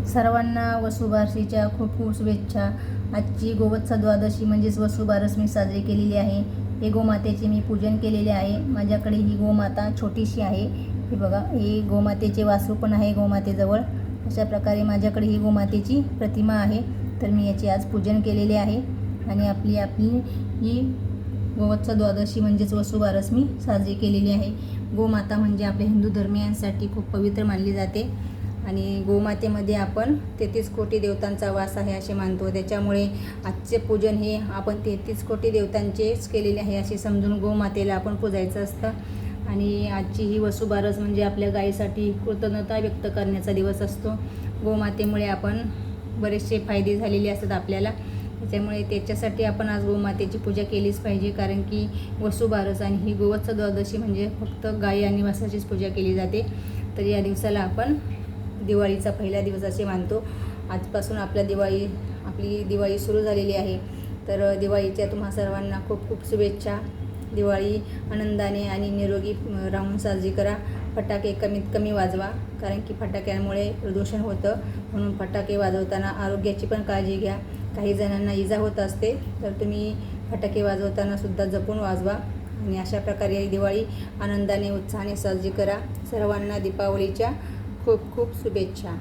सर्वांना वसुबारसीच्या खूप खूप शुभेच्छा। आजची गोवत्स द्वादशी म्हणजेच वसुबारस मी साजरी केलेली आहे। हे गोमातेचे मी पूजन केलेले आहे। माझ्याकडे ही गोमाता छोटीशी आहे। हे बघा, ही गोमातेचे वासरू पण आहे गोमातेजवळ। अशा प्रकारे माझ्याकडे ही गोमातेची प्रतिमा आहे। तर मी याचे आज पूजन केलेले आहे आणि आपली ही गोवत्स द्वादशी म्हणजेच वसुबारस मी साजरी केलेली आहे। गोमाता म्हणजे आपल्या हिंदू धर्मीयांसाठी खूप पवित्र मानली जाते आणि गोमातेमध्ये आपण 33 कोटी देवतांचा वास आहे असे मानतो। त्याच्यामुळे आजचे पूजन हे आपण 33 कोटी देवतांचेच केलेले आहे असे समजून गोमातेला आपण पूजायचं असतं। आणि आजची ही वसुबारस म्हणजे आपल्या गायीसाठी कृतज्ञता व्यक्त करण्याचा दिवस असतो। गोमातेमुळे आपण बरेचसे फायदे झालेले असतात आपल्याला, त्याच्यामुळे त्याच्यासाठी आपण आज गोमातेची पूजा केलीच पाहिजे। कारण की वसुबारस आणि ही गोवत्स द्वादशी म्हणजे फक्त गायी आणि वासराचीच पूजा केली जाते। तर या दिवसाला आपण दिवाळीचा पहिला दिवस असे मानतो। आजपासून आपली दिवाळी सुरू झालेली आहे। तर दिवाळीच्या तुम्हा सर्वांना खूप खूप शुभेच्छा। दिवाळी आनंदाने आणि निरोगी राहून साजरी करा। फटाके कमीत कमी वाजवा, कारण की फटाक्यांमुळे प्रदूषण होतं, म्हणून फटाके वाजवताना आरोग्याची पण काळजी घ्या। काही जणांना इजा होत असते, तर तुम्ही फटाके वाजवताना सुद्धा जपून वाजवा आणि अशा प्रकारे दिवाळी आनंदाने उत्साहाने साजरी करा। सर्वांना दीपावलीच्या खूप खूप शुभेच्छा।